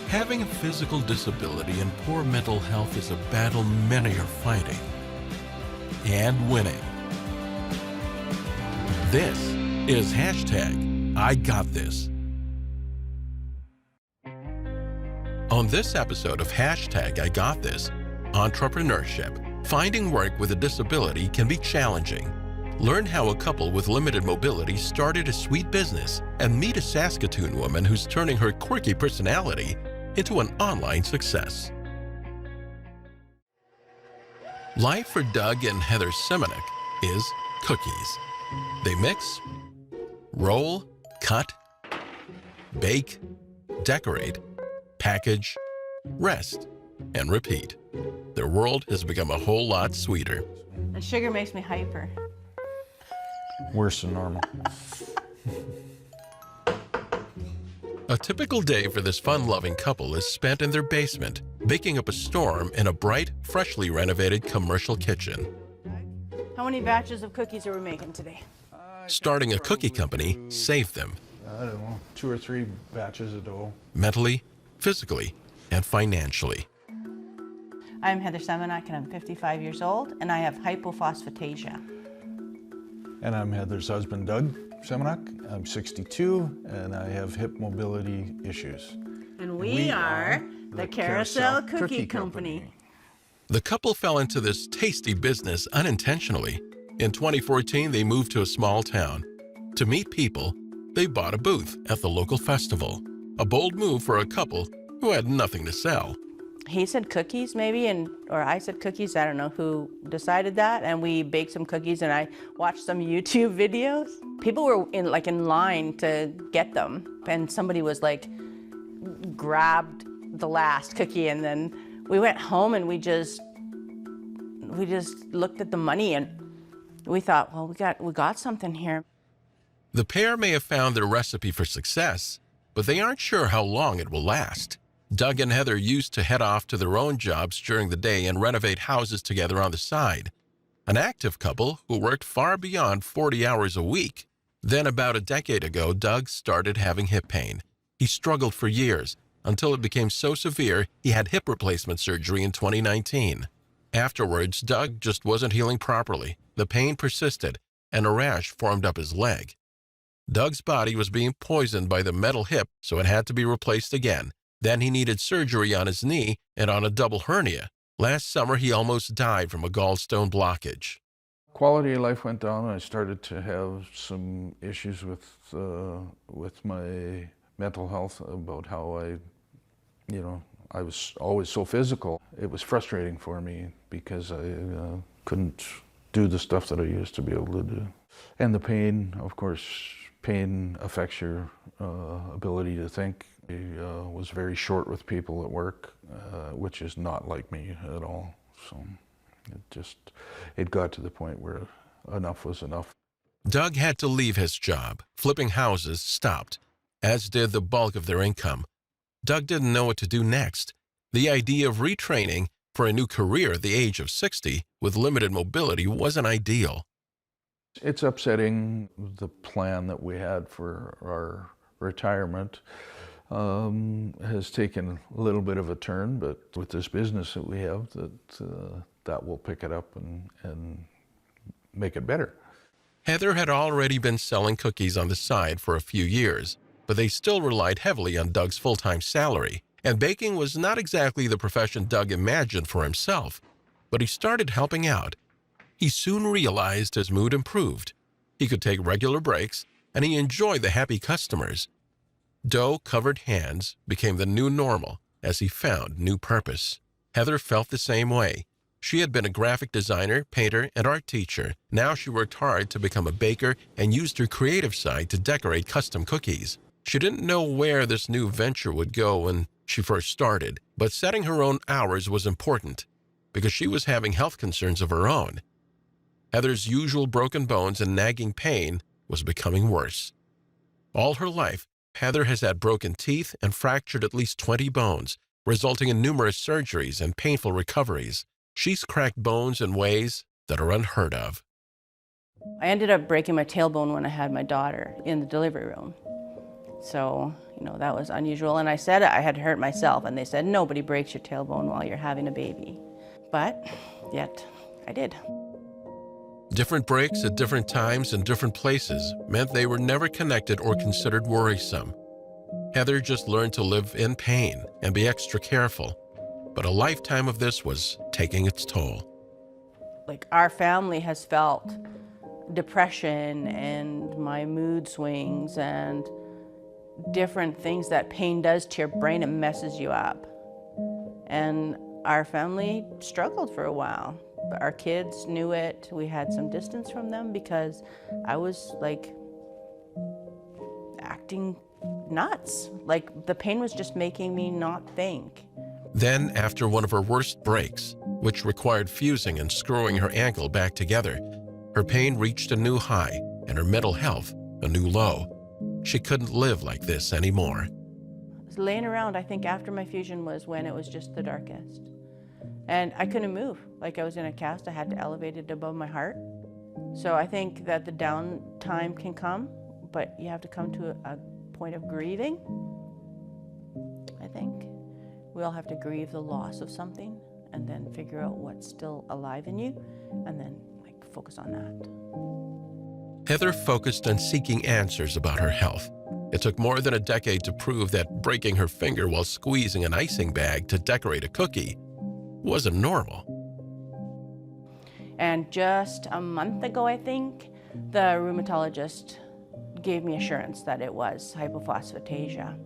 Having a physical disability and poor mental health is a battle many are fighting and winning. This is #IGotThis. On this episode of #IGotThis, entrepreneurship, finding work with a disability can be challenging. Learn how a couple with limited mobility started a sweet business and meet a Saskatoon woman who's turning her quirky personality into an online success. Life for Doug and Heather Semenek is cookies. They mix, roll, cut, bake, decorate, package, rest, and repeat. Their world has become a whole lot sweeter. And sugar makes me hyper. Worse than normal. A typical day for this fun-loving couple is spent in their basement, baking up a storm in a bright, freshly renovated commercial kitchen. How many batches of cookies are we making today? Starting a cookie company saved them I don't know, 2 or 3 batches of dough. mentally, physically, and financially. I'm Heather Semenek and I'm 55 years old and I have hypophosphatasia. And I'm Heather's husband, Doug Semenek. I'm 62 and I have hip mobility issues. And we are the Carousel Cookie Company. The couple fell into this tasty business unintentionally. In 2014, they moved to a small town. To meet people, they bought a booth at the local festival. A bold move for a couple who had nothing to sell. He said cookies maybe, or I said cookies, I don't know who decided that, and we baked some cookies and I watched some YouTube videos. People were in line to get them and somebody was grabbed the last cookie and then we went home and we just looked at the money and we thought, well, we got something here. The pair may have found their recipe for success, but they aren't sure how long it will last. Doug and Heather used to head off to their own jobs during the day and renovate houses together on the side. An active couple who worked far beyond 40 hours a week. Then about a decade ago, Doug started having hip pain. He struggled for years until it became so severe he had hip replacement surgery in 2019. Afterwards, Doug just wasn't healing properly. The pain persisted and a rash formed up his leg. Doug's body was being poisoned by the metal hip, so it had to be replaced again. Then he needed surgery on his knee and on a double hernia. Last summer, he almost died from a gallstone blockage. Quality of life went down and I started to have some issues with my mental health about how I was always so physical. It was frustrating for me because I couldn't do the stuff that I used to be able to do. And the pain, of course, pain affects your ability to think. I was very short with people at work, which is not like me at all. So it got to the point where enough was enough. Doug had to leave his job. Flipping houses stopped, as did the bulk of their income. Doug didn't know what to do next. The idea of retraining for a new career at the age of 60 with limited mobility wasn't ideal. It's upsetting. The plan that we had for our retirement has taken a little bit of a turn, but with this business that we have, that will pick it up and make it better. Heather had already been selling cookies on the side for a few years, but they still relied heavily on Doug's full-time salary, and baking was not exactly the profession Doug imagined for himself, but he started helping out. He soon realized his mood improved. He could take regular breaks, and he enjoyed the happy customers. Dough-covered hands became the new normal as he found new purpose. Heather felt the same way. She had been a graphic designer, painter, and art teacher. Now she worked hard to become a baker and used her creative side to decorate custom cookies. She didn't know where this new venture would go when she first started, but setting her own hours was important because she was having health concerns of her own. Heather's usual broken bones and nagging pain was becoming worse. All her life, Heather has had broken teeth and fractured at least 20 bones, resulting in numerous surgeries and painful recoveries. She's cracked bones in ways that are unheard of. I ended up breaking my tailbone when I had my daughter in the delivery room. So, that was unusual. And I said I had hurt myself, and they said, nobody breaks your tailbone while you're having a baby. But yet I did. Different breaks at different times and different places meant they were never connected or considered worrisome. Heather just learned to live in pain and be extra careful. But a lifetime of this was taking its toll. Like, our family has felt depression and my mood swings and different things that pain does to your brain. It messes you up. And our family struggled for a while. But our kids knew it. We had some distance from them because I was like acting nuts. Like, the pain was just making me not think. Then, after one of her worst breaks, which required fusing and screwing her ankle back together, her pain reached a new high and her mental health a new low. She couldn't live like this anymore. Laying around, I think after my fusion was when it was just the darkest. And I couldn't move. Like, I was in a cast, I had to elevate it above my heart. So I think that the downtime can come, but you have to come to a point of grieving. I think we all have to grieve the loss of something and then figure out what's still alive in you and then focus on that. Heather focused on seeking answers about her health. It took more than a decade to prove that breaking her finger while squeezing an icing bag to decorate a cookie wasn't normal. And just a month ago, I think, the rheumatologist gave me assurance that it was hypophosphatasia.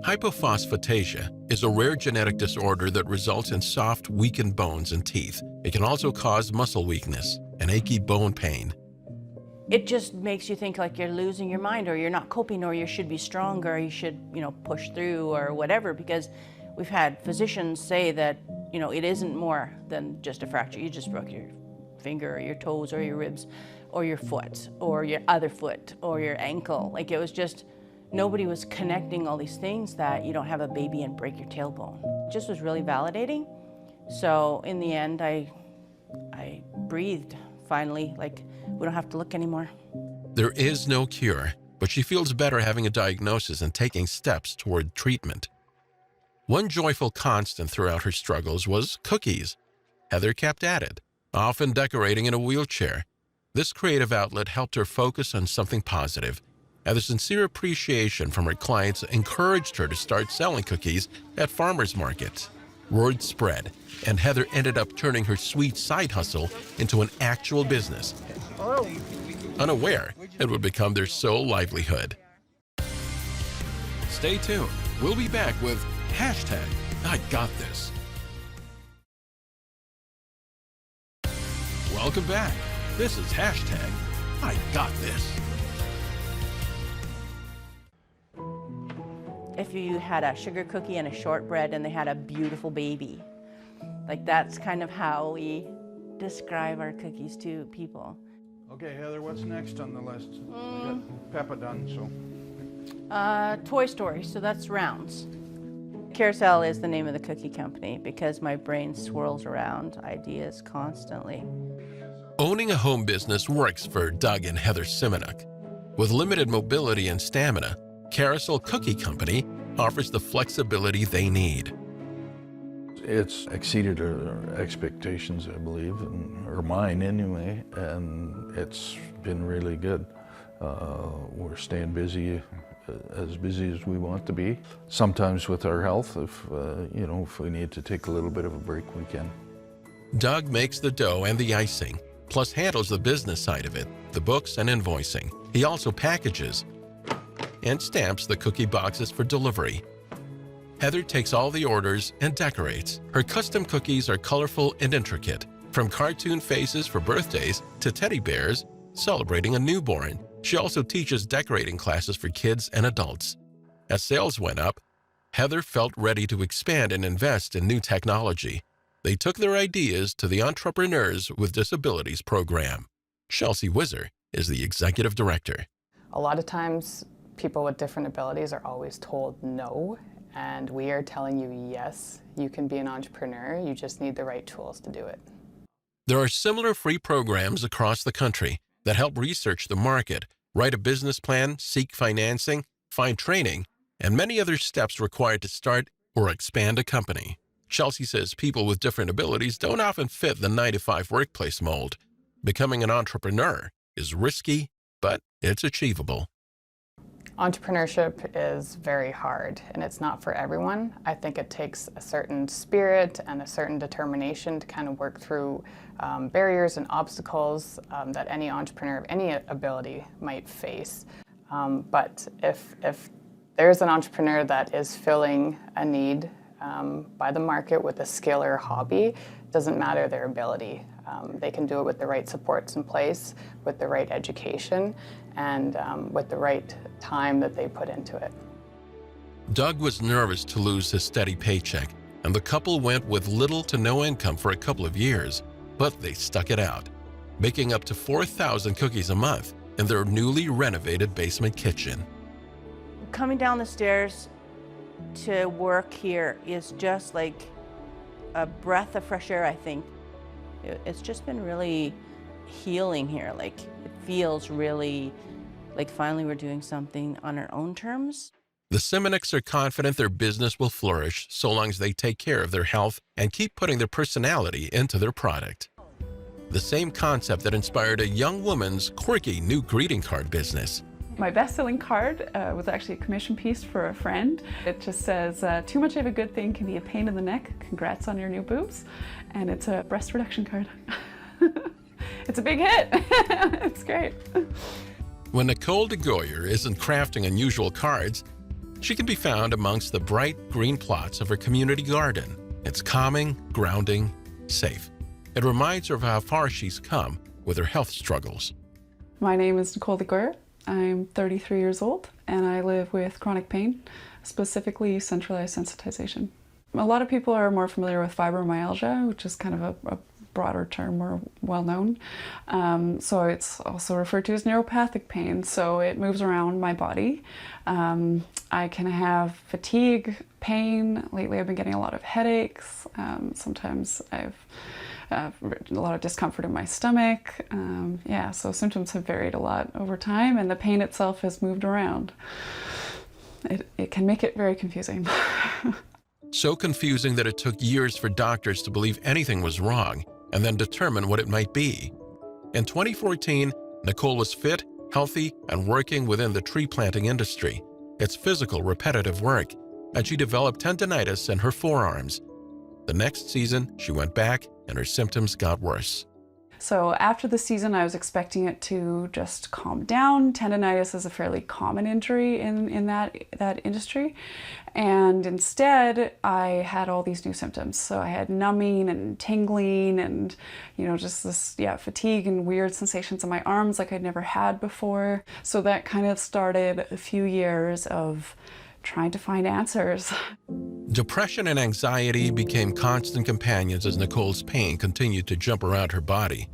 Hypophosphatasia is a rare genetic disorder that results in soft, weakened bones and teeth. It can also cause muscle weakness and achy bone pain. It just makes you think like you're losing your mind, or you're not coping, or you should be stronger, or you should, push through or whatever, because we've had physicians say that, it isn't more than just a fracture. You just broke your finger or your toes or your ribs or your foot or your other foot or your ankle. Like, it was just, nobody was connecting all these things that you don't have a baby and break your tailbone. It just was really validating. So in the end, I breathed finally, like, we don't have to look anymore. There is no cure, but she feels better having a diagnosis and taking steps toward treatment. One joyful constant throughout her struggles was cookies. Heather kept at it, often decorating in a wheelchair. This creative outlet helped her focus on something positive, and the sincere appreciation from her clients encouraged her to start selling cookies at farmers markets. Word spread, and Heather ended up turning her sweet side hustle into an actual business. Unaware it would become their sole livelihood. Stay tuned. We'll be back with #IGotThis. Welcome back. This is #IGotThis. If you had a sugar cookie and a shortbread and they had a beautiful baby, like, that's kind of how we describe our cookies to people. Okay, Heather, what's next on the list? We got Peppa done, so. Toy Story, so that's rounds. Carousel is the name of the cookie company because my brain swirls around ideas constantly. Owning a home business works for Doug and Heather Simonuk. With limited mobility and stamina, Carousel Cookie Company offers the flexibility they need. It's exceeded our expectations, I believe, or mine anyway, and it's been really good. We're staying busy as we want to be. Sometimes with our health, if we need to take a little bit of a break, we can. Doug makes the dough and the icing, plus handles the business side of it, the books and invoicing. He also packages and stamps the cookie boxes for delivery. Heather takes all the orders and decorates. Her custom cookies are colorful and intricate, from cartoon faces for birthdays to teddy bears celebrating a newborn. She also teaches decorating classes for kids and adults. As sales went up, Heather felt ready to expand and invest in new technology. They took their ideas to the Entrepreneurs with Disabilities program. Chelsea Whizzer is the executive director. A lot of times, people with different abilities are always told no, and we are telling you yes, you can be an entrepreneur, you just need the right tools to do it. There are similar free programs across the country that help research the market, write a business plan, seek financing, find training, and many other steps required to start or expand a company. Chelsea says people with different abilities don't often fit the 9-to-5 workplace mold. Becoming an entrepreneur is risky, but it's achievable. Entrepreneurship is very hard, and it's not for everyone. I think it takes a certain spirit and a certain determination to kind of work through barriers and obstacles that any entrepreneur of any ability might face. But if there's an entrepreneur that is filling a need by the market with a skill or hobby, doesn't matter their ability. They can do it with the right supports in place, with the right education, and with the right time that they put into it. Doug was nervous to lose his steady paycheck, and the couple went with little to no income for a couple of years, but they stuck it out, baking up to 4,000 cookies a month in their newly renovated basement kitchen. Coming down the stairs to work here is just like a breath of fresh air, I think. It's just been really healing here. Like, it feels really like finally we're doing something on our own terms. The Simonicks are confident their business will flourish so long as they take care of their health and keep putting their personality into their product. The same concept that inspired a young woman's quirky new greeting card business. My best-selling card was actually a commission piece for a friend. It just says, too much of a good thing can be a pain in the neck. Congrats on your new boobs. And it's a breast reduction card. It's a big hit. It's great. When Nicole DeGoyer isn't crafting unusual cards, she can be found amongst the bright green plots of her community garden. It's calming, grounding, safe. It reminds her of how far she's come with her health struggles. My name is Nicole DeGoyer. I'm 33 years old, and I live with chronic pain, specifically centralized sensitization. A lot of people are more familiar with fibromyalgia, which is kind of a broader term, more well-known. So it's also referred to as neuropathic pain, so it moves around my body. I can have fatigue, pain. Lately I've been getting a lot of headaches. Sometimes I've a lot of discomfort in my stomach. Yeah, so symptoms have varied a lot over time, and the pain itself has moved around. It can make it very confusing. So confusing that it took years for doctors to believe anything was wrong and then determine what it might be. In 2014, Nicole was fit, healthy, and working within the tree planting industry. It's physical, repetitive work, and she developed tendinitis in her forearms. The next season, she went back and her symptoms got worse. So after the season, I was expecting it to just calm down. Tendinitis is a fairly common injury in that industry. And instead, I had all these new symptoms. So I had numbing and tingling and, just this, fatigue and weird sensations in my arms like I'd never had before. So that kind of started a few years of trying to find answers. Depression and anxiety became constant companions as Nicole's pain continued to jump around her body.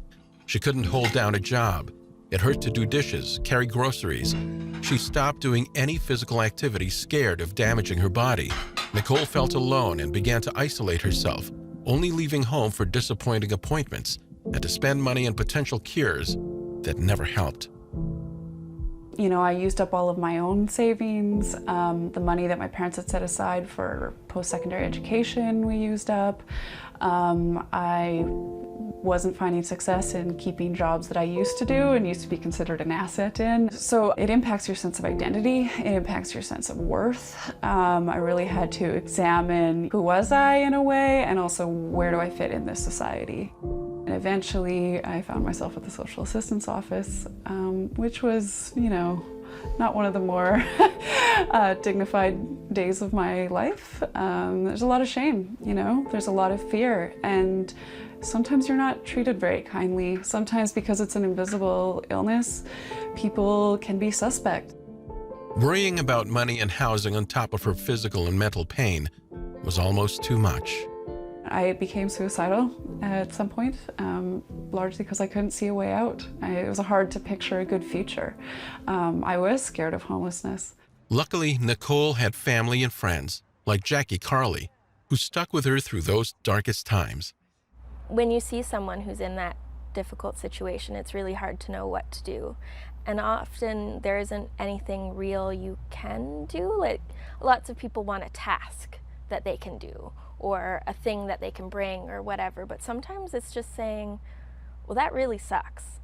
She couldn't hold down a job. It hurt to do dishes, carry groceries. She stopped doing any physical activity, scared of damaging her body. Nicole felt alone and began to isolate herself, only leaving home for disappointing appointments and to spend money on potential cures that never helped. I used up all of my own savings. The money that my parents had set aside for post-secondary education we used up. I wasn't finding success in keeping jobs that I used to do and used to be considered an asset in. So it impacts your sense of identity, it impacts your sense of worth. I really had to examine who was I in a way, and also where do I fit in this society. And eventually I found myself at the social assistance office, which was, not one of the more dignified days of my life. There's a lot of shame, there's a lot of fear, and sometimes you're not treated very kindly. Sometimes because it's an invisible illness, people can be suspect. Worrying about money and housing on top of her physical and mental pain was almost too much. I became suicidal at some point, largely because I couldn't see a way out. It was hard to picture a good future. I was scared of homelessness. Luckily, Nicole had family and friends, like Jackie Carley, who stuck with her through those darkest times. When you see someone who's in that difficult situation, it's really hard to know what to do. And often there isn't anything real you can do. Like, lots of people want a task that they can do or a thing that they can bring or whatever, but sometimes it's just saying, well, that really sucks.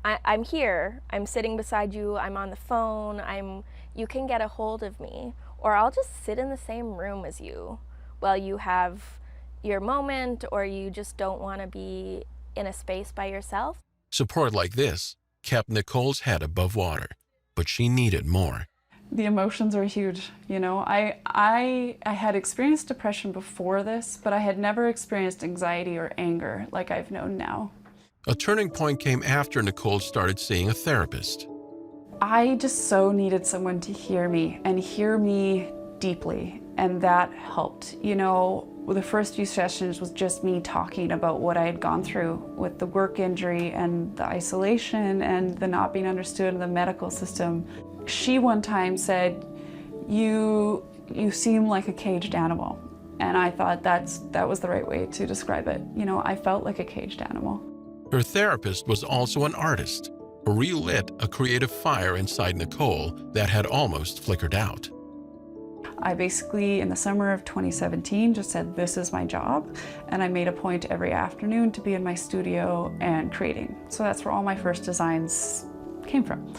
I'm here, I'm sitting beside you, I'm on the phone, you can get a hold of me, or I'll just sit in the same room as you while you have your moment or you just don't want to be in a space by yourself. Support like this kept Nicole's head above water, but she needed more. The emotions are huge. You know, I had experienced depression before this, but I had never experienced anxiety or anger like I've known now. A turning point came after Nicole started seeing a therapist. I just so needed someone to hear me and hear me deeply, and that helped. You know, the first few sessions was just me talking about what I had gone through with the work injury and the isolation and the not being understood in the medical system. She one time said, you seem like a caged animal. And I thought that was the right way to describe it. You know, I felt like a caged animal. Her therapist was also an artist who relit a creative fire inside Nicole that had almost flickered out. I basically, in the summer of 2017, just said, this is my job. And I made a point every afternoon to be in my studio and creating. So that's where all my first designs came from.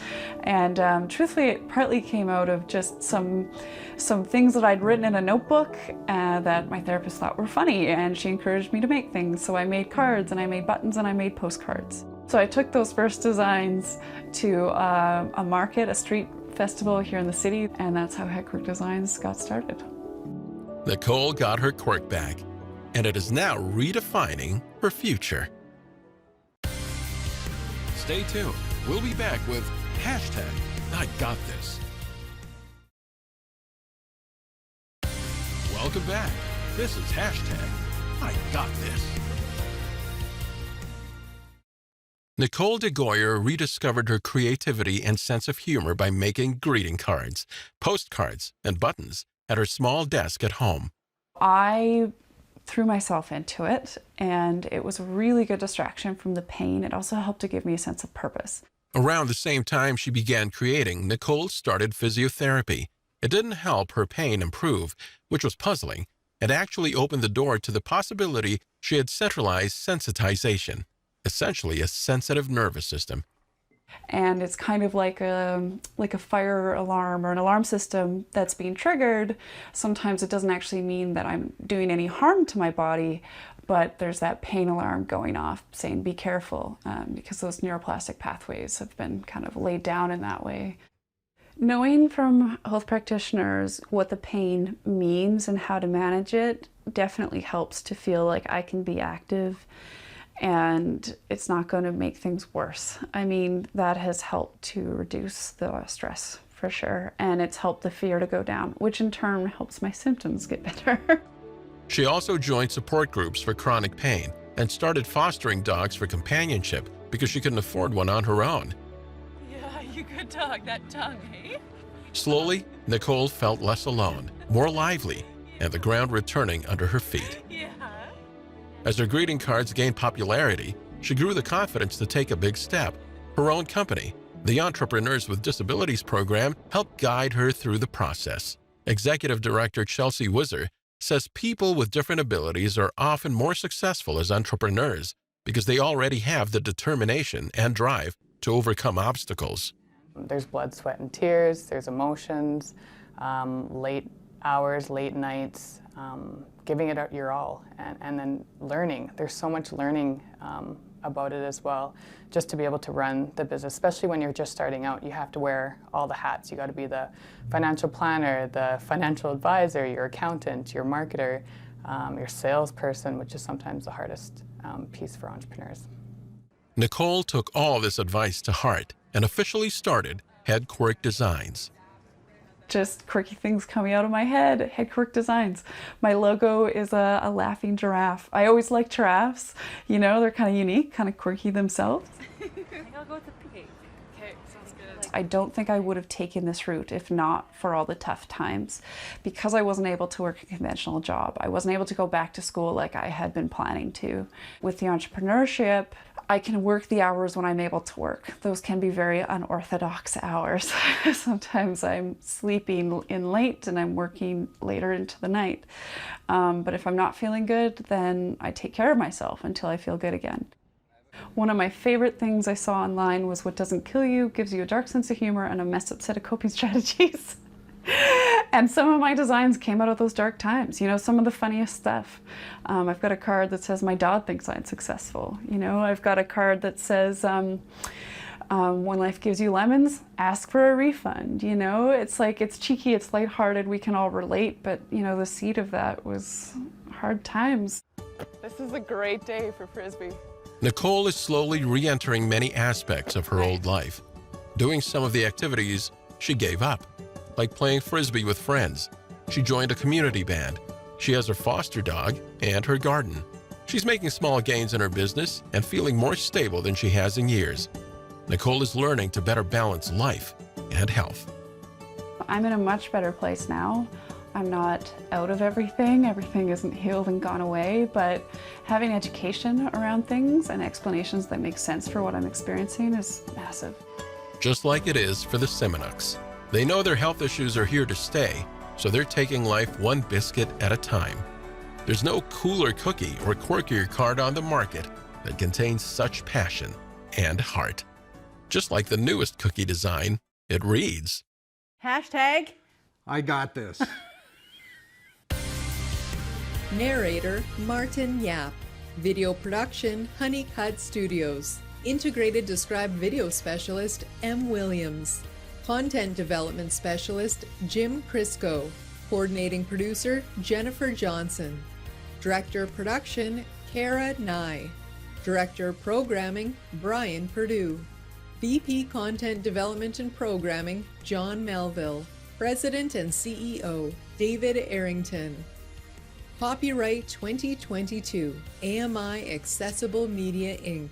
And truthfully, it partly came out of just some things that I'd written in a notebook that my therapist thought were funny, and she encouraged me to make things. So I made cards, and I made buttons, and I made postcards. So I took those first designs to a market, a street festival here in the city, and that's how Head Quirk Designs got started. Nicole got her quirk back, and it is now redefining her future. Stay tuned. We'll be back with hashtag I Got This. Welcome back. This is hashtag I Got This. Nicole DeGoyer rediscovered her creativity and sense of humor by making greeting cards, postcards, and buttons at her small desk at home. I threw myself into it, and it was a really good distraction from the pain. It also helped to give me a sense of purpose. Around the same time she began creating, Nicole started physiotherapy. It didn't help her pain improve, which was puzzling. It actually opened the door to the possibility she had centralized sensitization, essentially a sensitive nervous system. And it's kind of like a fire alarm or an alarm system that's being triggered. Sometimes it doesn't actually mean that I'm doing any harm to my body, but there's that pain alarm going off saying be careful, because those neuroplastic pathways have been kind of laid down in that way. Knowing from health practitioners what the pain means and how to manage it definitely helps to feel like I can be active and it's not going to make things worse. I mean, that has helped to reduce the stress for sure, and it's helped the fear to go down, which in turn helps my symptoms get better. She also joined support groups for chronic pain and started fostering dogs for companionship because she couldn't afford one on her own. Yeah, you good dog, that tongue, eh? Slowly, Nicole felt less alone, more lively, and the ground returning under her feet. Yeah. As her greeting cards gained popularity, she grew the confidence to take a big step. Her own company, the Entrepreneurs with Disabilities program, helped guide her through the process. Executive Director Chelsea Whizzer says people with different abilities are often more successful as entrepreneurs because they already have the determination and drive to overcome obstacles. There's blood, sweat, and tears, there's emotions, late hours, late nights, giving it your all, and then learning. There's so much learning about it as well, just to be able to run the business, especially when you're just starting out. You have to wear all the hats. You got to be the financial planner, the financial advisor, your accountant, your marketer, your salesperson, which is sometimes the hardest piece for entrepreneurs. Nicole took all this advice to heart and officially started Head Quirk Designs. Just quirky things coming out of my head. Head Quirk Designs. My logo is a laughing giraffe. I always like giraffes. You know, they're kind of unique, kind of quirky themselves. I think I'll go with the pink. Okay, sounds good. I don't think I would have taken this route if not for all the tough times. Because I wasn't able to work a conventional job. I wasn't able to go back to school like I had been planning to. With the entrepreneurship, I can work the hours when I'm able to work. Those can be very unorthodox hours. Sometimes I'm sleeping in late and I'm working later into the night. But if I'm not feeling good, then I take care of myself until I feel good again. One of my favorite things I saw online was what doesn't kill you gives you a dark sense of humor and a messed up set of coping strategies. And some of my designs came out of those dark times, you know, some of the funniest stuff. I've got a card that says, my dog thinks I'm successful. You know, I've got a card that says, when life gives you lemons, ask for a refund. You know, it's like, it's cheeky, it's lighthearted, we can all relate, but you know, the seed of that was hard times. This is a great day for Frisbee. Nicole is slowly re-entering many aspects of her old life, doing some of the activities she gave up, like playing Frisbee with friends. She joined a community band. She has her foster dog and her garden. She's making small gains in her business and feeling more stable than she has in years. Nicole is learning to better balance life and health. I'm in a much better place now. I'm not out of everything. Everything isn't healed and gone away, but having education around things and explanations that make sense for what I'm experiencing is massive. Just like it is for the Seminux. They know their health issues are here to stay, so they're taking life one biscuit at a time. There's no cooler cookie or quirkier card on the market that contains such passion and heart. Just like the newest cookie design, it reads, Hashtag. I got this. Narrator Martin Yap. Video production Honeycut Studios. Integrated Described Video Specialist M. Williams. Content Development Specialist Jim KRYSKO. Coordinating Producer Jennifer Johnson. Director of Production Kara Nye. Director of Programming Brian Perdue. VP Content Development and Programming John Melville. President and CEO David Errington. Copyright 2022 AMI Accessible Media Inc.